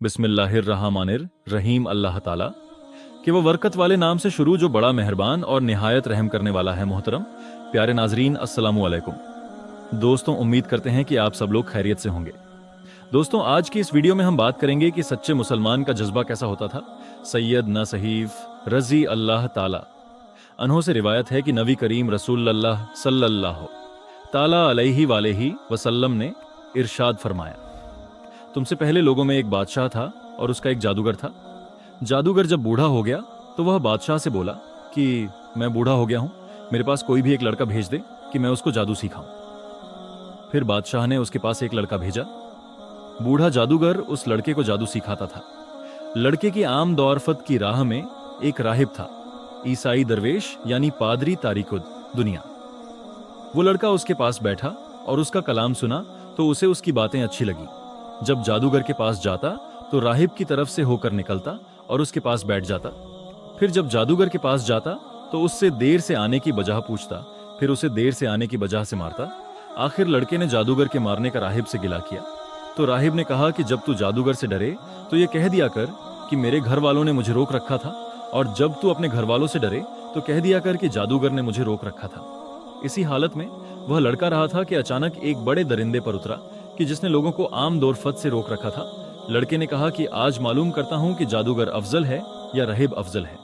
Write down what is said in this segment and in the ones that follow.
बिस्मिल्लाहिर्रहमानिर्रहीम। अल्लाह ताला कि वो बरकत वाले नाम से शुरू जो बड़ा मेहरबान और निहायत रहम करने वाला है। मोहतरम प्यारे नाजरीन, अस्सलामु अलैकुम। दोस्तों, उम्मीद करते हैं कि आप सब लोग खैरियत से होंगे। दोस्तों, आज की इस वीडियो में हम बात करेंगे कि सच्चे मुसलमान का जज्बा कैसा होता था। सैयद न सहीफ रजी अल्लाह ताला अनहों से रिवायत है कि नबी करीम रसूलुल्लाह सल्लल्लाहु ताला अलैहि वालेही वसल्लम ने इरशाद फरमाया, तुमसे पहले लोगों में एक बादशाह था और उसका एक जादूगर था। जादूगर जब बूढ़ा हो गया तो वह बादशाह से बोला कि मैं बूढ़ा हो गया हूं, मेरे पास कोई भी एक लड़का भेज दे कि मैं उसको जादू सिखाऊं। फिर बादशाह ने उसके पास एक लड़का भेजा। बूढ़ा जादूगर उस लड़के को जादू सिखाता था। लड़के की आम दौरफत की राह में एक राहिब था, ईसाई दरवेश यानी पादरी तारिकुद दुनिया। वो लड़का उसके पास बैठा और उसका कलाम सुना तो उसे उसकी बातें अच्छी लगी। जब जादूगर के पास जाता तो राहिब की तरफ से होकर निकलता और उसके पास बैठ जाता। फिर जब जादूगर के पास जाता तो उससे देर से आने की वजह पूछता, फिर उसे देर से आने की वजह से मारता। आखिर लड़के ने जादूगर के मारने का राहिब से गिला किया तो राहिब ने कहा कि जब तू जादूगर से डरे तो ये कह दिया कर कि मेरे घर वालों ने मुझे रोक रखा था, और जब तू अपने घर वालों से डरे तो कह दिया कर कि जादूगर ने मुझे रोक रखा था। इसी हालत में वह लड़का रहा था कि अचानक एक बड़े दरिंदे पर उतरा कि जिसने लोगों को आम दौरफत से रोक रखा था। लड़के ने कहा कि आज मालूम करता हूं कि जादूगर अफजल है या राहिब अफजल है।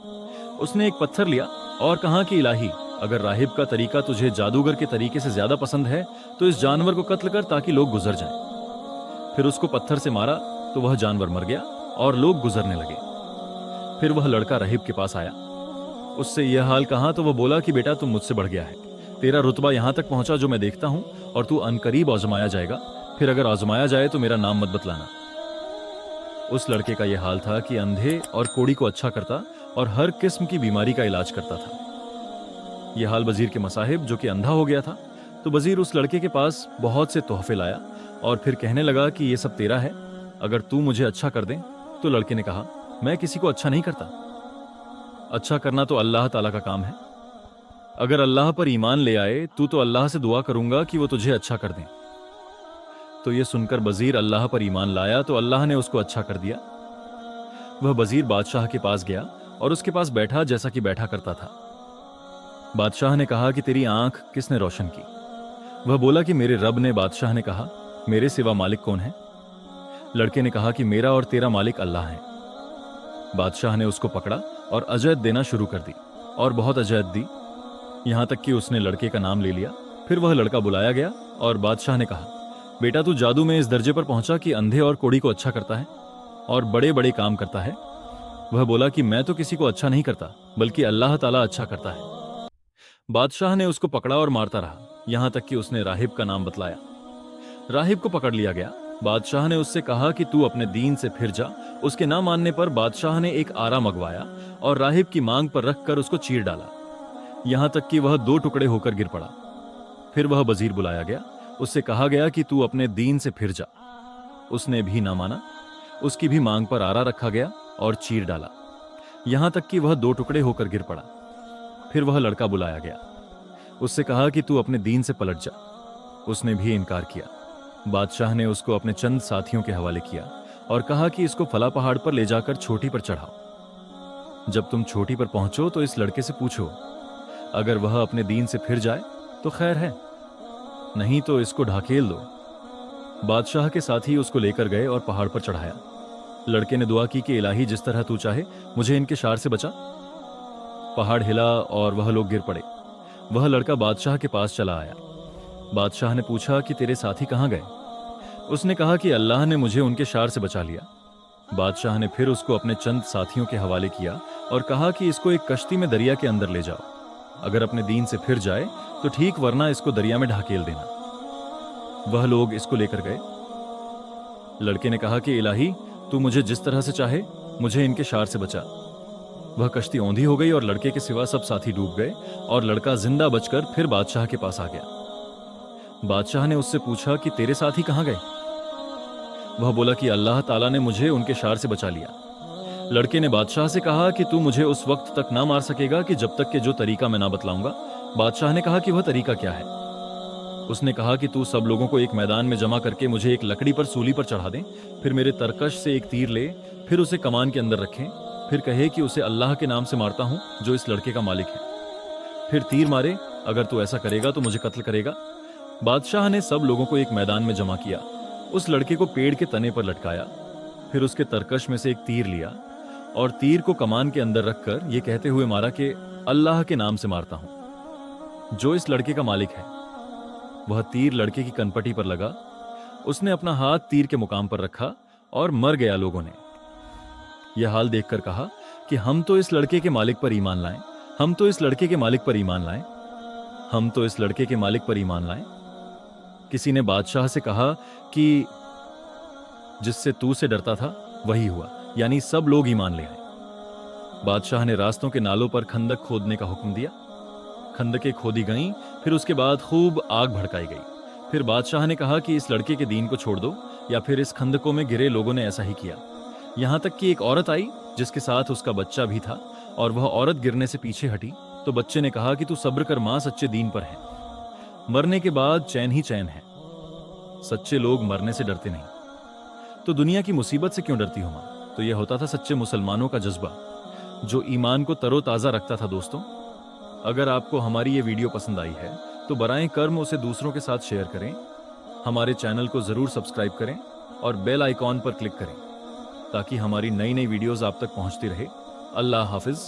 उसने एक पत्थर लिया और कहा कि इलाही, अगर राहिब का तरीका तुझे जादूगर के तरीके से ज्यादा पसंद है तो इस जानवर को कत्ल कर ताकि लोग गुजर जाएं। फिर उसको पत्थर से मारा तो वह जानवर मर गया और लोग गुजरने लगे। फिर वह लड़का राहिब के पास आया, उससे यह हाल कहा तो वह बोला कि बेटा, तुम मुझसे बढ़ गया है, तेरा रुतबा यहां तक पहुंचा जो मैं देखता हूं, और तू अनकरीब आजमाया जाएगा। फिर अगर आजमाया जाए तो मेरा नाम मत बतलाना। उस लड़के का यह हाल था कि अंधे और कोढ़ी को अच्छा करता और हर किस्म की बीमारी का इलाज करता था। यह हाल वजीर के मसाहिब, जो कि अंधा हो गया था। तो वजीर उस लड़के के पास बहुत से तोहफे लाया और फिर कहने लगा कि यह सब तेरा है, अगर तू मुझे अच्छा कर दे। तो लड़के ने कहा, मैं किसी को अच्छा नहीं करता, अच्छा करना तो अल्लाह ताला का काम है। अगर अल्लाह पर ईमान ले आए तू तो अल्लाह से दुआ करूंगा कि वो तुझे अच्छा कर दे। तो ये सुनकर वजीर अल्लाह पर ईमान लाया तो अल्लाह ने उसको अच्छा कर दिया। वह वजीर बादशाह के पास गया और उसके पास बैठा जैसा कि बैठा करता था। बादशाह ने कहा कि तेरी आंख किसने रोशन की? वह बोला कि मेरे रब ने। बादशाह ने कहा, मेरे सिवा मालिक कौन है? लड़के ने कहा कि मेरा और तेरा मालिक अल्लाह है। बादशाह ने उसको पकड़ा और अजैत देना शुरू कर दी और बहुत अजैत दी, यहां तक कि उसने लड़के का नाम ले लिया। फिर वह लड़का बुलाया गया और बादशाह ने कहा, बेटा, तू जादू में इस दर्जे पर पहुंचा कि अंधे और कोढ़ी को अच्छा करता है और बड़े बड़े काम करता है। वह बोला कि मैं तो किसी को अच्छा नहीं करता, बल्कि अल्लाह ताला अच्छा करता है। बादशाह ने उसको पकड़ा और मारता रहा, यहां तक कि उसने राहिब का नाम बतलाया। राहिब को पकड़ लिया गया। बादशाह ने उससे कहा कि तू अपने दीन से फिर जा। उसके ना मानने पर बादशाह ने एक आरा मंगवाया और राहिब की मांग पर रखकर उसको चीर डाला, यहां तक कि वह 2 टुकड़े होकर गिर पड़ा। फिर वह वजीर बुलाया गया, उससे कहा गया कि तू अपने दीन से फिर जा। उसने भी ना माना। उसकी भी मांग पर आरा रखा गया और चीर डाला, यहां तक कि वह 2 टुकड़े होकर गिर पड़ा। फिर वह लड़का बुलाया गया, उससे कहा कि तू अपने दीन से पलट जा। उसने भी इनकार किया। बादशाह ने उसको अपने चंद साथियों के हवाले किया और कहा कि इसको फला पहाड़ पर ले जाकर चोटी पर चढ़ाओ। जब तुम चोटी पर पहुंचो तो इस लड़के से पूछो, अगर वह अपने दीन से फिर जाए तो खैर है, नहीं तो इसको ढकेल दो। बादशाह के साथी उसको लेकर गए और पहाड़ पर चढ़ाया। लड़के ने दुआ की कि इलाही, जिस तरह तू चाहे मुझे इनके शार से बचा। पहाड़ हिला और वह लोग गिर पड़े। वह लड़का बादशाह के पास चला आया। बादशाह ने पूछा कि तेरे साथी कहाँ गए? उसने कहा कि अल्लाह ने मुझे उनके शार से बचा लिया। बादशाह ने फिर उसको अपने चंद साथियों के हवाले किया और कहा कि इसको एक कश्ती में दरिया के अंदर ले जाओ। अगर अपने दीन से फिर जाए तो ठीक, वरना इसको दरिया में ढकेल देना। वह लोग इसको लेकर गए। लड़के ने कहा कि इलाही, तू मुझे जिस तरह से चाहे मुझे इनके शार से बचा। वह कश्ती औंधी हो गई और लड़के के सिवा सब साथी डूब गए और लड़का जिंदा बचकर फिर बादशाह के पास आ गया। बादशाह ने उससे पूछा कि तेरे साथी कहाँ गए? वह बोला कि अल्लाह ताला ने मुझे उनके शार से बचा लिया। लड़के ने बादशाह से कहा कि तू मुझे उस वक्त तक ना मार सकेगा कि जब तक कि जो तरीका मैं ना बतलाऊंगा। बादशाह ने कहा कि वह तरीका क्या है? उसने कहा कि तू सब लोगों को एक मैदान में जमा करके मुझे एक लकड़ी पर सूली पर चढ़ा दे, फिर मेरे तरकश से एक तीर ले, फिर उसे कमान के अंदर रखे, फिर कहे कि उसे अल्लाह के नाम से मारता हूँ जो इस लड़के का मालिक है, फिर तीर मारे, अगर तू ऐसा करेगा तो मुझे कत्ल करेगा। बादशाह ने सब लोगों को एक मैदान में जमा किया, उस लड़के को पेड़ के तने पर लटकाया, फिर उसके तरकश में से एक तीर लिया और तीर को कमान के अंदर रखकर ये कहते हुए मारा कि अल्लाह के नाम से मारता हूं जो इस लड़के का मालिक है। वह तीर लड़के की कनपटी पर लगा, उसने अपना हाथ तीर के मुकाम पर रखा और मर गया। लोगों ने यह हाल देखकर कहा कि हम तो इस लड़के के मालिक पर ईमान लाएं, हम तो इस लड़के के मालिक पर ईमान लाएं, हम तो इस लड़के के मालिक पर ईमान लाएं। किसी ने बादशाह से कहा कि जिससे तू से डरता था वही हुआ, यानी सब लोग ईमान ले आए। बादशाह ने रास्तों के नालों पर खंदक खोदने का हुक्म दिया। खंदकें खोदी गईं, फिर उसके बाद खूब आग भड़काई गई। फिर बादशाह ने कहा कि इस लड़के के दीन को छोड़ दो, या फिर इस खंदकों में गिरे लोगों ने ऐसा ही किया। यहां तक कि एक औरत आई जिसके साथ उसका बच्चा भी था, और वह औरत गिरने से पीछे हटी तो बच्चे ने कहा कि तू सब्र कर मां, सच्चे दीन पर है। मरने के बाद चैन ही चैन है। सच्चे लोग मरने से डरते नहीं। तो दुनिया की मुसीबत से क्यों डरती हो मां? तो यह होता था सच्चे मुसलमानों का जज्बा जो ईमान को तरोताजा रखता था। दोस्तों, अगर आपको हमारी ये वीडियो पसंद आई है तो बराए कर्म उसे दूसरों के साथ शेयर करें, हमारे चैनल को जरूर सब्सक्राइब करें और बेल आइकॉन पर क्लिक करें ताकि हमारी नई नई वीडियोस आप तक पहुंचती रहे। अल्लाह हाफिज।